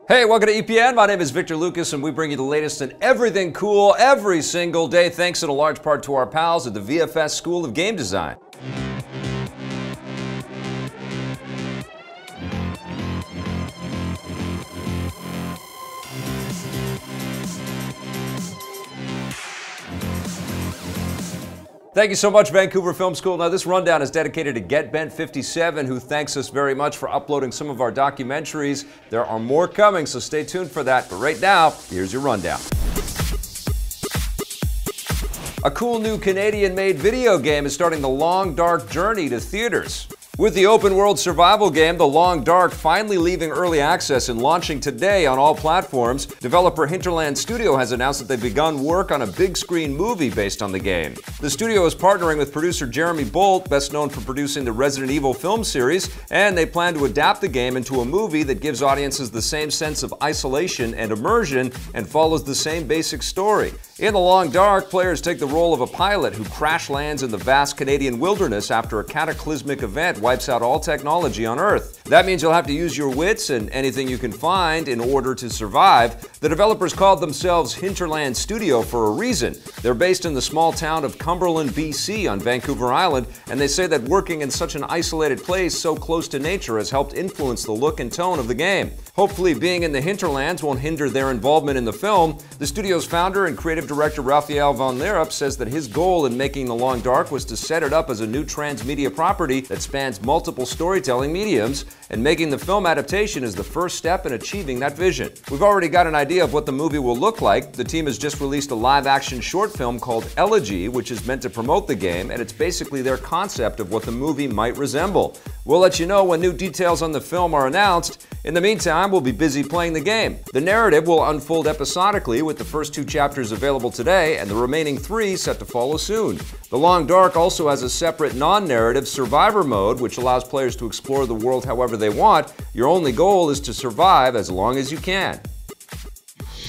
Hey, welcome to EPN. My name is Victor Lucas, and we bring you the latest in everything cool every single day, thanks in a large part to our pals at the VFS School of Game Design. Thank you so much, Vancouver Film School. Now, this rundown is dedicated to GetBent57, who thanks us very much for uploading some of our documentaries. There are more coming, so stay tuned for that. But right now, here's your rundown. A cool new Canadian-made video game is starting the long, dark journey to theaters. With the open-world survival game The Long Dark finally leaving early access and launching today on all platforms, developer Hinterland Studio has announced that they've begun work on a big-screen movie based on the game. The studio is partnering with producer Jeremy Bolt, best known for producing the Resident Evil film series, and they plan to adapt the game into a movie that gives audiences the same sense of isolation and immersion and follows the same basic story. In The Long Dark, players take the role of a pilot who crash lands in the vast Canadian wilderness after a cataclysmic event wipes out all technology on Earth. That means you'll have to use your wits and anything you can find in order to survive. The developers called themselves Hinterland Studio for a reason. They're based in the small town of Cumberland, BC on Vancouver Island, and they say that working in such an isolated place so close to nature has helped influence the look and tone of the game. Hopefully, being in the hinterlands won't hinder their involvement in the film. The studio's founder and creative director Raphael von Lerup says that his goal in making The Long Dark was to set it up as a new transmedia property that spans multiple storytelling mediums, and making the film adaptation is the first step in achieving that vision. We've already got an idea of what the movie will look like. The team has just released a live-action short film called Elegy, which is meant to promote the game, and it's basically their concept of what the movie might resemble. We'll let you know when new details on the film are announced. In the meantime, we'll be busy playing the game. The narrative will unfold episodically, with the first 2 chapters available today and the remaining 3 set to follow soon. The Long Dark also has a separate non-narrative survivor mode, which allows players to explore the world however they want. Your only goal is to survive as long as you can.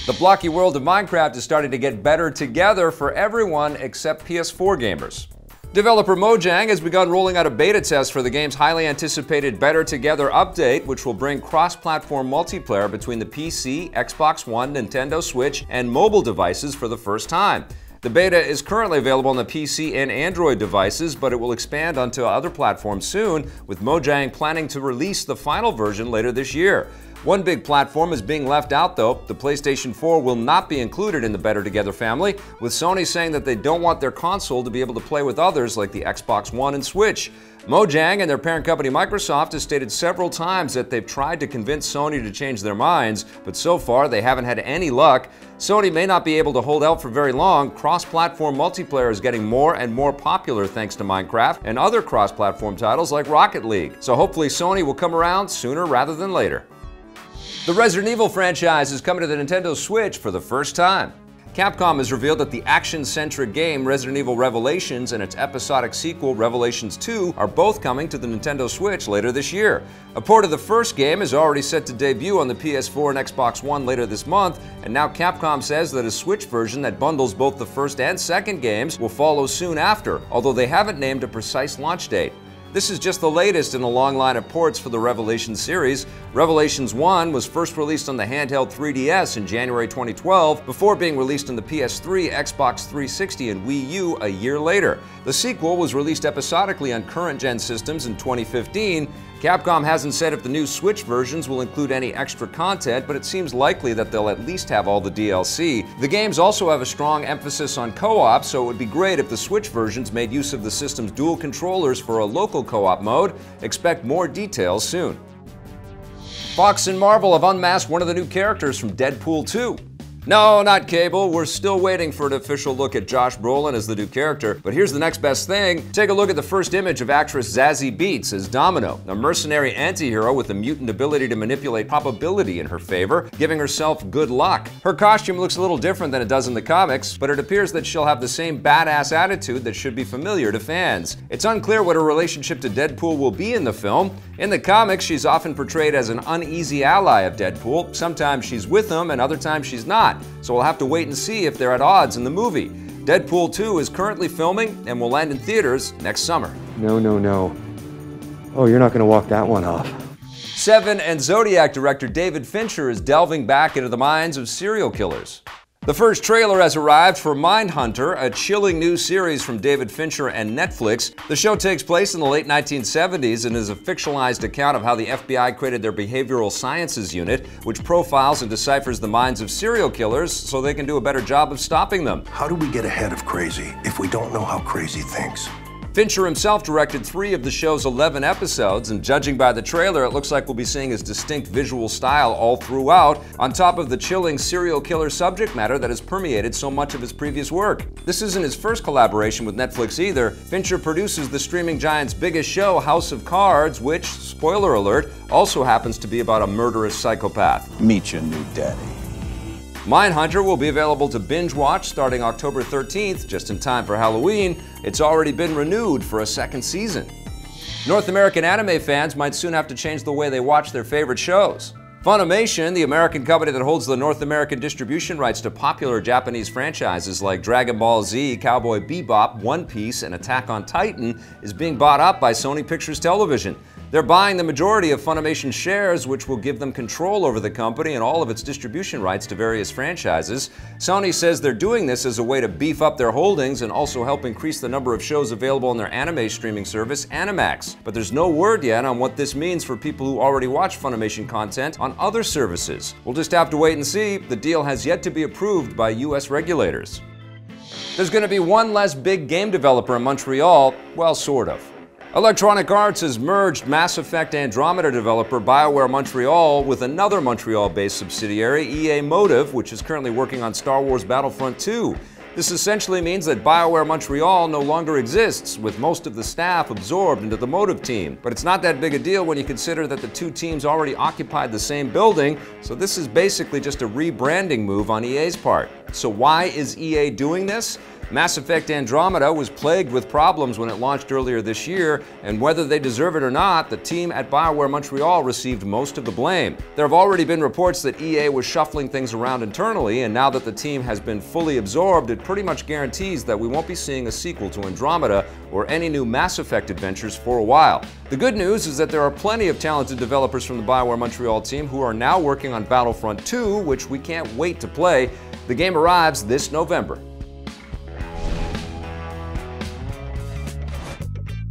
The blocky world of Minecraft is starting to get better together for everyone except PS4 gamers. Developer Mojang has begun rolling out a beta test for the game's highly anticipated Better Together update, which will bring cross-platform multiplayer between the PC, Xbox One, Nintendo Switch, and mobile devices for the first time. The beta is currently available on the PC and Android devices, but it will expand onto other platforms soon, with Mojang planning to release the final version later this year. One big platform is being left out though. The PlayStation 4 will not be included in the Better Together family, with Sony saying that they don't want their console to be able to play with others like the Xbox One and Switch. Mojang and their parent company Microsoft has stated several times that they've tried to convince Sony to change their minds, but so far they haven't had any luck. Sony may not be able to hold out for very long. Cross-platform multiplayer is getting more and more popular thanks to Minecraft and other cross-platform titles like Rocket League. So hopefully Sony will come around sooner rather than later. The Resident Evil franchise is coming to the Nintendo Switch for the first time. Capcom has revealed that the action-centric game Resident Evil Revelations and its episodic sequel Revelations 2 are both coming to the Nintendo Switch later this year. A port of the first game is already set to debut on the PS4 and Xbox One later this month, and now Capcom says that a Switch version that bundles both the first and second games will follow soon after, although they haven't named a precise launch date. This is just the latest in a long line of ports for the Revelations series. Revelations 1 was first released on the handheld 3DS in January 2012, before being released on the PS3, Xbox 360, and Wii U a year later. The sequel was released episodically on current-gen systems in 2015. Capcom hasn't said if the new Switch versions will include any extra content, but it seems likely that they'll at least have all the DLC. The games also have a strong emphasis on co-op, so it would be great if the Switch versions made use of the system's dual controllers for a local co-op mode. Expect more details soon. Fox and Marvel have unmasked one of the new characters from Deadpool 2. No, not Cable. We're still waiting for an official look at Josh Brolin as the new character, but here's the next best thing. Take a look at the first image of actress Zazie Beetz as Domino, a mercenary anti-hero with a mutant ability to manipulate probability in her favor, giving herself good luck. Her costume looks a little different than it does in the comics, but it appears that she'll have the same badass attitude that should be familiar to fans. It's unclear what her relationship to Deadpool will be in the film. In the comics, she's often portrayed as an uneasy ally of Deadpool. Sometimes she's with him and other times she's not. So we'll have to wait and see if they're at odds in the movie. Deadpool 2 is currently filming and will land in theaters next summer. No. Oh, you're not going to walk that one off. Seven and Zodiac director David Fincher is delving back into the minds of serial killers. The first trailer has arrived for Mindhunter, a chilling new series from David Fincher and Netflix. The show takes place in the late 1970s and is a fictionalized account of how the FBI created their behavioral sciences unit, which profiles and deciphers the minds of serial killers so they can do a better job of stopping them. How do we get ahead of crazy if we don't know how crazy thinks? Fincher himself directed 3 of the show's 11 episodes, and judging by the trailer, it looks like we'll be seeing his distinct visual style all throughout, on top of the chilling serial killer subject matter that has permeated so much of his previous work. This isn't his first collaboration with Netflix either. Fincher produces the streaming giant's biggest show, House of Cards, which, spoiler alert, also happens to be about a murderous psychopath. Meet your new daddy. Mindhunter will be available to binge watch starting October 13th, just in time for Halloween. It's already been renewed for a second season. North American anime fans might soon have to change the way they watch their favorite shows. Funimation, the American company that holds the North American distribution rights to popular Japanese franchises like Dragon Ball Z, Cowboy Bebop, One Piece, and Attack on Titan, is being bought up by Sony Pictures Television. They're buying the majority of Funimation shares, which will give them control over the company and all of its distribution rights to various franchises. Sony says they're doing this as a way to beef up their holdings and also help increase the number of shows available on their anime streaming service, Animax. But there's no word yet on what this means for people who already watch Funimation content on other services. We'll just have to wait and see. The deal has yet to be approved by US regulators. There's going to be one less big game developer in Montreal, well, sort of. Electronic Arts has merged Mass Effect Andromeda developer BioWare Montreal with another Montreal-based subsidiary, EA Motive, which is currently working on Star Wars Battlefront 2. This essentially means that BioWare Montreal no longer exists, with most of the staff absorbed into the Motive team. But it's not that big a deal when you consider that the two teams already occupied the same building, so this is basically just a rebranding move on EA's part. So why is EA doing this? Mass Effect Andromeda was plagued with problems when it launched earlier this year, and whether they deserve it or not, the team at BioWare Montreal received most of the blame. There have already been reports that EA was shuffling things around internally, and now that the team has been fully absorbed, it pretty much guarantees that we won't be seeing a sequel to Andromeda or any new Mass Effect adventures for a while. The good news is that there are plenty of talented developers from the BioWare Montreal team who are now working on Battlefront 2, which we can't wait to play. The game arrives this November.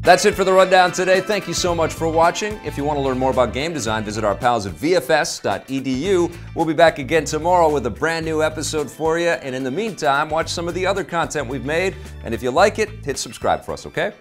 That's it for the rundown today. Thank you so much for watching. If you want to learn more about game design, visit our pals at VFS.edu. We'll be back again tomorrow with a brand new episode for you. And in the meantime, watch some of the other content we've made. And if you like it, hit subscribe for us, okay?